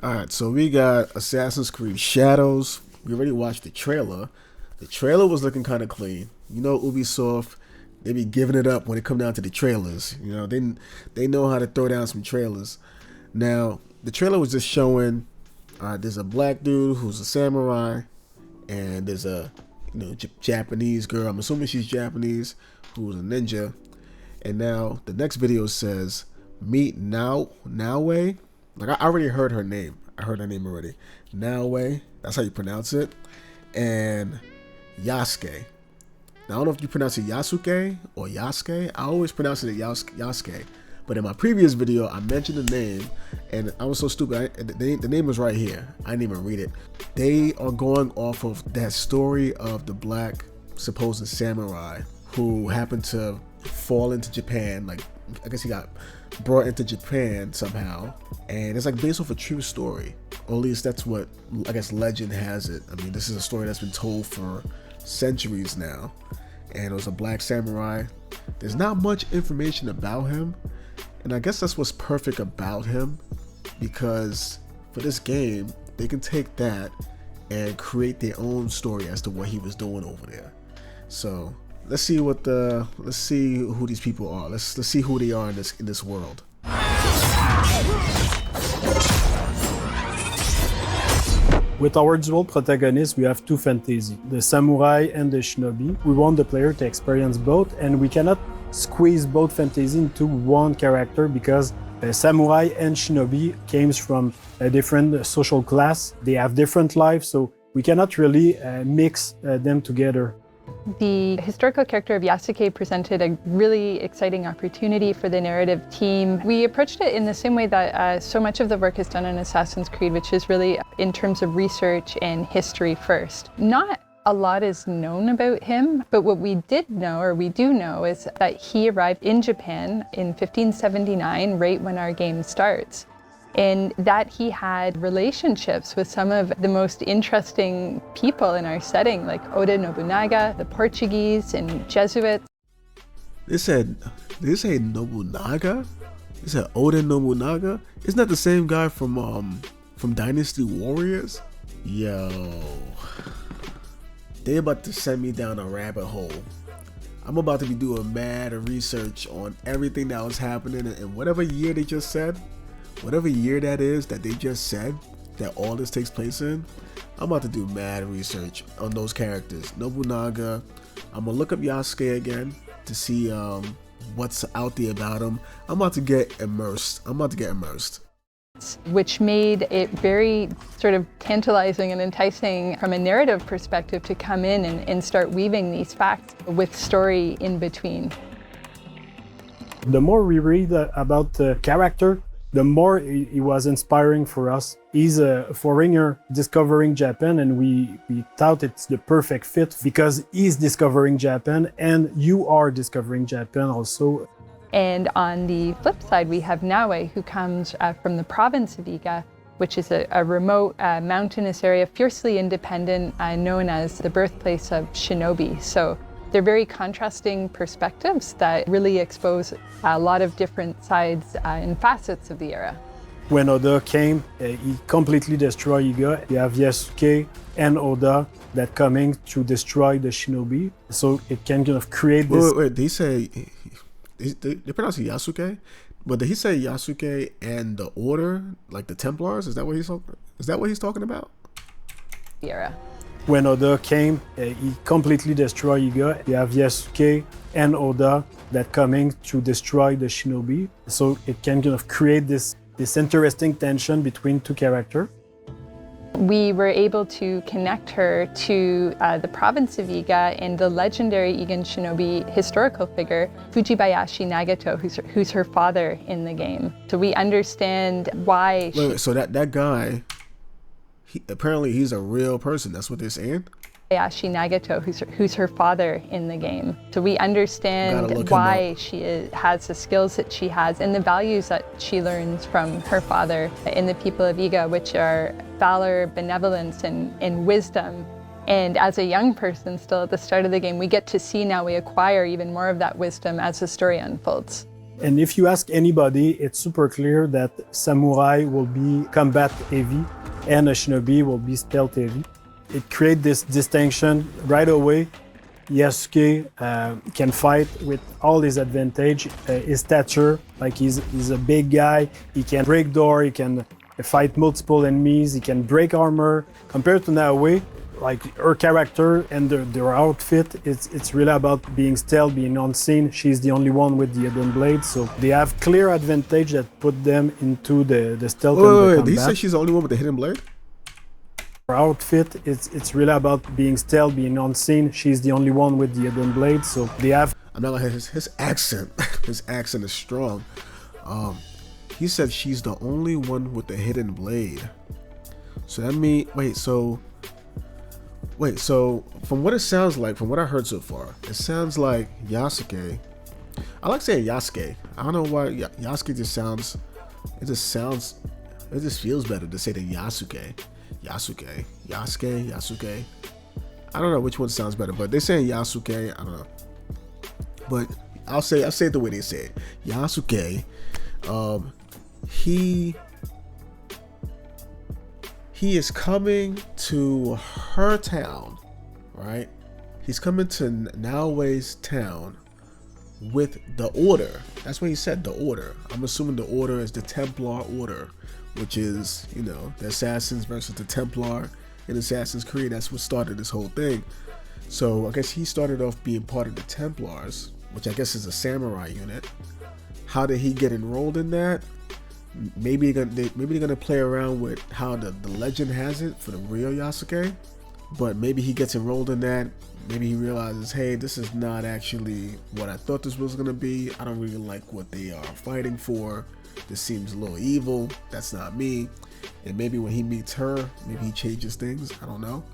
Alright, so we got Assassin's Creed Shadows. We already watched the trailer. The trailer was looking kind of clean. You know, Ubisoft, they be giving it up when it come down to the trailers. You know, they know how to throw down some trailers. Now, the trailer was just showing there's a black dude who's a samurai, and there's a Japanese girl, I'm assuming she's Japanese, who's a ninja. And now the next video says, meet Naoe. Like, I already heard her name. I heard her name already. Naoe, that's how you pronounce it. And Yasuke. Now, I don't know if you pronounce it Yasuke or Yasuke. I always pronounce it Yasuke. But in my previous video, I mentioned the name, and I was so stupid. The name was right here. I didn't even read it. They are going off of that story of the black supposed samurai who happened to fall into Japan. Like, I guess he got brought into Japan somehow, and it's like based off a true story, or at least that's what I guess legend has it. I mean, this is a story that's been told for centuries now, and it was a black samurai. There's not much information about him, and I guess that's what's perfect about him, because for this game they can take that and create their own story as to what he was doing over there. So let's see who these people are. Let's see who they are in this world. With our dual protagonists, we have two fantasy, the samurai and the shinobi. We want the player to experience both, and we cannot squeeze both fantasy into one character because samurai and shinobi came from a different social class. They have different lives, so we cannot really mix them together. The historical character of Yasuke presented a really exciting opportunity for the narrative team. We approached it in the same way that so much of the work is done in Assassin's Creed, which is really in terms of research and history first. Not a lot is known about him, but what we did know, or we do know, is that he arrived in Japan in 1579, right when our game starts, and that he had relationships with some of the most interesting people in our setting, like Oda Nobunaga, the Portuguese, and Jesuits. They said Nobunaga? They said Oda Nobunaga? Isn't that the same guy from Dynasty Warriors? Yo, they about to send me down a rabbit hole. I'm about to be doing mad research on everything that was happening in whatever year they just said. Whatever year that is that they just said that all this takes place in, I'm about to do mad research on those characters. Nobunaga, I'm gonna look up Yasuke again to see what's out there about him. I'm about to get immersed. Which made it very sort of tantalizing and enticing from a narrative perspective to come in and start weaving these facts with story in between. The more we read about the character, the more he was inspiring for us. He's a foreigner discovering Japan, and we thought it's the perfect fit because he's discovering Japan and you are discovering Japan also. And on the flip side, we have Naoe, who comes from the province of Iga, which is a remote mountainous area, fiercely independent, known as the birthplace of shinobi. So they're very contrasting perspectives that really expose a lot of different sides and facets of the era. When Oda came, he completely destroyed Iga. You have Yasuke and Oda that coming to destroy the shinobi. So it can kind of create this... Wait, did he say... They pronounce it Yasuke? But did he say Yasuke and the Order, like the Templars? Is that what he's talking about? Era. When Oda came, he completely destroyed Iga. You have Yasuke and Oda that coming to destroy the shinobi. So it can kind of create this interesting tension between two characters. We were able to connect her to the province of Iga and the legendary Igan shinobi historical figure, Fujibayashi Nagato, who's her father in the game. So we understand why... Wait, so that guy, apparently he's a real person, that's what they're saying? Fujibayashi Nagato, who's her father in the game. So we understand why she has the skills that she has and the values that she learns from her father in the people of Iga, which are valor, benevolence, and wisdom. And as a young person still at the start of the game, we get to see now we acquire even more of that wisdom as the story unfolds. And if you ask anybody, it's super clear that samurai will be combat heavy and a shinobi will be stealth heavy. It creates this distinction right away. Yasuke can fight with all his advantage, his stature, like he's a big guy, he can break door, he can fight multiple enemies, he can break armor. Compared to Naoe, like her character and their outfit, it's really about being stealth, being unseen. She's the only one with the hidden blade, so they have clear advantage that put them into the stealth and the combat. Did he say she's the only one with the hidden blade? Her outfit, it's really about being stealth, being unseen. She's the only one with the hidden blade, so they have... I'm not gonna his accent. His accent is strong. He said she's the only one with the hidden blade. So that means so from what it sounds like, from what I heard so far, it sounds like Yasuke. I like saying Yasuke. I don't know why Yasuke it just feels better to say than Yasuke. Yasuke. I don't know which one sounds better, but they're saying Yasuke. I don't know, but I'll say it the way they say it. Yasuke. He is coming to her town, right? He's coming to Naoe's town with the order. That's what he said, the order. I'm assuming the order is the Templar order, which is, you know, the Assassins versus the Templar in Assassin's Creed. That's what started this whole thing. So I guess he started off being part of the Templars, which I guess is a samurai unit. How did he get enrolled in that? Maybe they're gonna play around with how the legend has it for the real Yasuke, but maybe he gets enrolled in that. Maybe he realizes, hey, this is not actually what I thought this was gonna be. I don't really like what they are fighting for. This seems a little evil. That's not me. And maybe when he meets her, maybe he changes things. I don't know.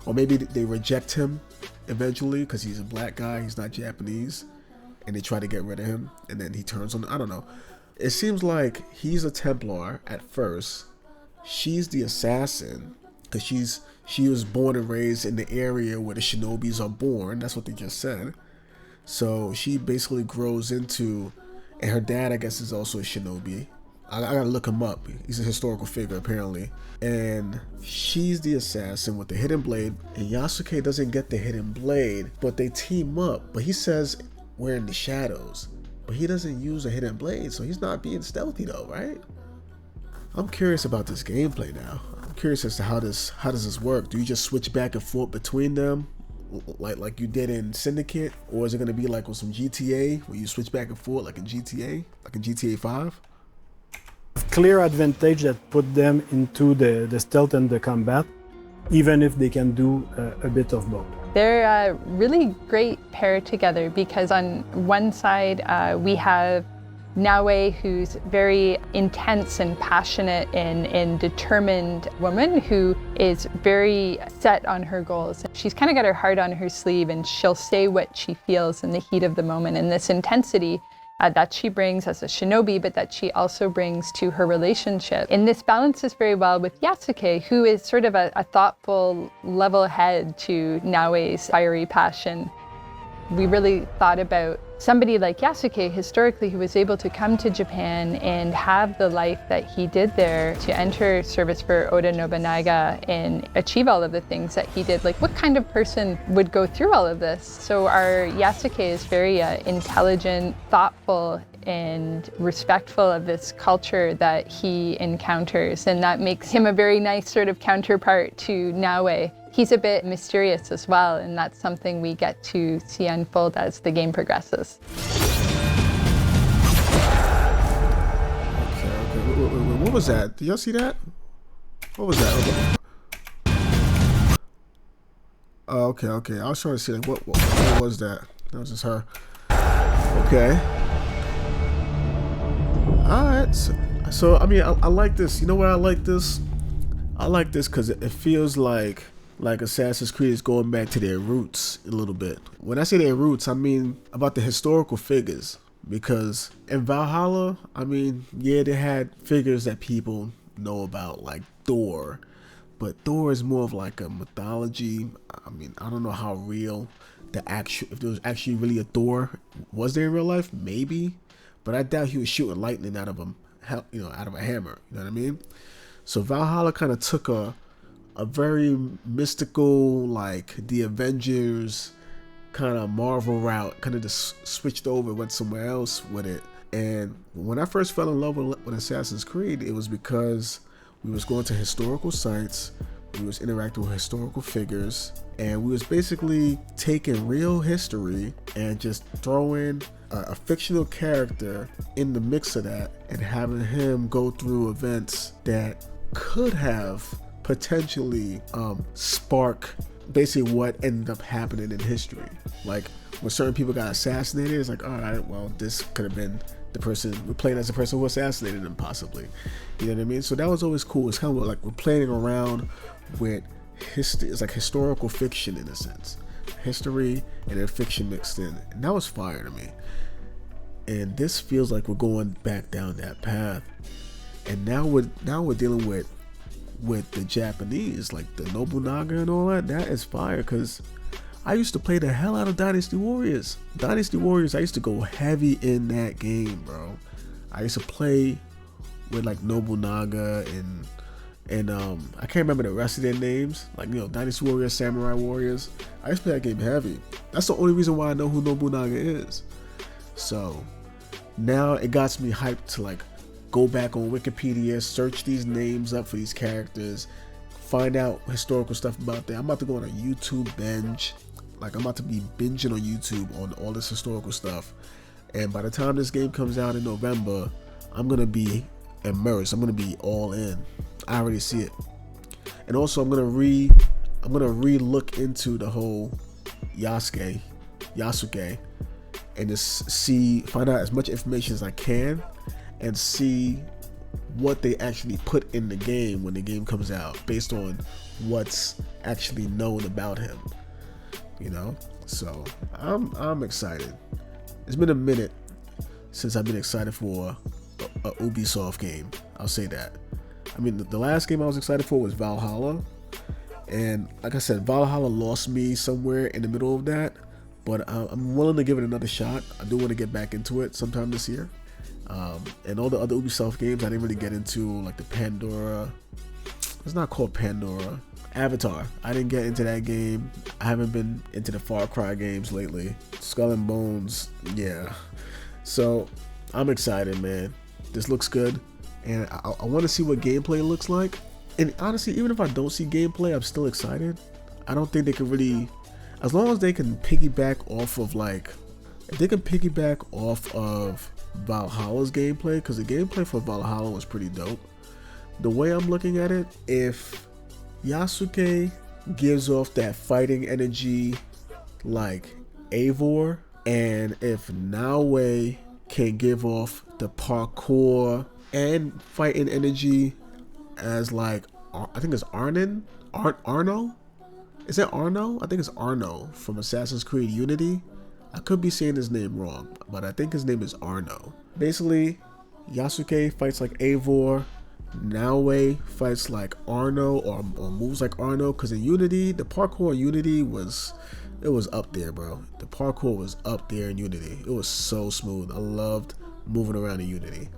Or maybe they reject him eventually because he's a black guy. He's not Japanese, and they try to get rid of him, and then he turns on. I don't know. It seems like he's a Templar at first. She's the assassin because she was born and raised in the area where the shinobis are born. That's what they just said. So she basically grows into, and her dad, I guess, is also a shinobi. I gotta look him up. He's a historical figure apparently. And she's the assassin with the hidden blade, and Yasuke doesn't get the hidden blade, but they team up. But he says we're in the shadows. But he doesn't use a hidden blade, so he's not being stealthy though, right? I'm curious about this gameplay now. I'm curious as to how does this work? Do you just switch back and forth between them, like you did in Syndicate, or is it gonna be like with some GTA where you switch back and forth like in GTA 5? Clear advantage that put them into the stealth and the combat, even if they can do a bit of both. They're a really great pair together because on one side we have Naoe, who's very intense and passionate and determined woman who is very set on her goals. She's kind of got her heart on her sleeve and she'll say what she feels in the heat of the moment. And this intensity that she brings as a shinobi, but that she also brings to her relationship. And this balances very well with Yasuke, who is sort of a thoughtful, level head to Naoe's fiery passion. We really thought about somebody like Yasuke historically who was able to come to Japan and have the life that he did there, to enter service for Oda Nobunaga and achieve all of the things that he did. Like, what kind of person would go through all of this? So our Yasuke is very intelligent, thoughtful, and respectful of this culture that he encounters, and that makes him a very nice sort of counterpart to Naoe. He's a bit mysterious as well, and that's something we get to see unfold as the game progresses. Okay. What was that? Did y'all see that? What was that? Oh, okay. I was trying to see, like, what was that? That was just her. Okay. Alright. So I mean, I like this. You know why I like this? I like this because it feels like Assassin's Creed is going back to their roots a little bit. When I say their roots, I mean about the historical figures. Because in Valhalla, I mean, yeah, they had figures that people know about, like Thor. But Thor is more of like a mythology. I mean, I don't know how real if there was actually really a Thor. Was there in real life? Maybe. but I doubt he was shooting lightning out of him, out of a hammer. You know what I mean? So Valhalla kind of took a very mystical, like the Avengers kind of Marvel route, kind of just switched over, went somewhere else with it. And when I first fell in love with Assassin's Creed, it was because we was going to historical sites, we was interacting with historical figures, and we was basically taking real history and just throwing a fictional character in the mix of that and having him go through events that could have potentially spark basically what ended up happening in history. Like when certain people got assassinated, it's like, all right, well, this could have been the person we're playing as the person who assassinated him, possibly. You know what I mean? So that was always cool. It's kind of like we're playing around with history. It's like historical fiction in a sense, history and then fiction mixed in, and that was fire to me. And this feels like we're going back down that path. And now we're dealing with the Japanese, like the Nobunaga and all that. That is fire, because I used to play the hell out of Dynasty Warriors. I used to go heavy in that game, bro. I used to play with like Nobunaga and I can't remember the rest of their names, like, Dynasty Warriors, Samurai Warriors. I used to play that game heavy. That's the only reason why I know who Nobunaga is. So now it got me hyped to like go back on Wikipedia, search these names up for these characters, find out historical stuff about them. I'm about to go on a YouTube binge. Like, I'm about to be binging on YouTube on all this historical stuff. And by the time this game comes out in November, I'm going to be immersed. I'm going to be all in. I already see it. And also I'm going to re-look into the whole Yasuke, and just find out as much information as I can and see what they actually put in the game when the game comes out based on what's actually known about him. So I'm excited. It's been a minute since I've been excited for a Ubisoft game. I'll say that. I mean, the last game I was excited for was Valhalla, and like I said, Valhalla lost me somewhere in the middle of that, but I'm willing to give it another shot. I do want to get back into it sometime this year. And all the other Ubisoft games I didn't really get into, like the Pandora. It's not called Pandora. Avatar. I didn't get into that game. I haven't been into the Far Cry games lately. Skull and Bones, yeah. So I'm excited, man. This looks good, and I want to see what gameplay looks like. And honestly, even if I don't see gameplay, I'm still excited. I don't think they can really, as long as they can piggyback off of Valhalla's gameplay, because the gameplay for Valhalla was pretty dope. The way I'm looking at it, if Yasuke gives off that fighting energy like Eivor, and if Naoe can give off the parkour and fighting energy as like, I think it's Arno? Is it Arno? I think it's Arno from Assassin's Creed Unity. I could be saying his name wrong, but I think his name is Arno. Basically, Yasuke fights like Eivor, Naoe fights like Arno, or moves like Arno, because in Unity, the parkour in Unity was up there, bro. The parkour was up there in Unity. It was so smooth. I loved moving around in Unity.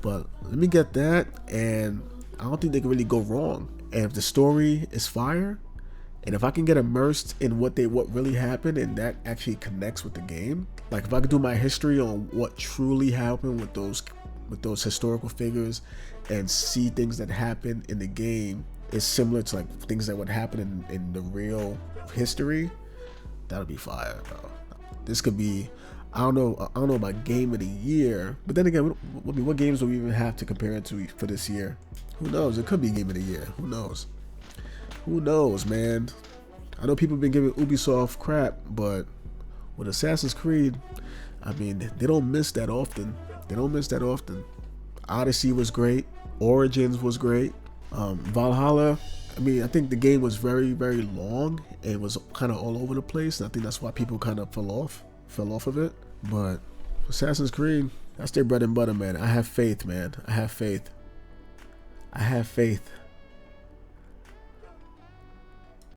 But let me get that, and I don't think they can really go wrong. And if the story is fire, and if I can get immersed in what really happened, and that actually connects with the game, like if I could do my history on what truly happened with those historical figures and see things that happen in the game is similar to like things that would happen in the real history, that'll be fire, bro. This could be, I don't know about game of the year, but then again, what games do we even have to compare it to for this year? Who knows? It could be game of the year. Who knows, man? I know people have been giving Ubisoft crap, but with Assassin's Creed, I mean, they don't miss that often. Odyssey was great. Origins was great. Valhalla, I mean, I think the game was very, very long and was kind of all over the place. And I think that's why people kind of fell off of it. But Assassin's Creed, that's their bread and butter, man. I have faith, man. I have faith.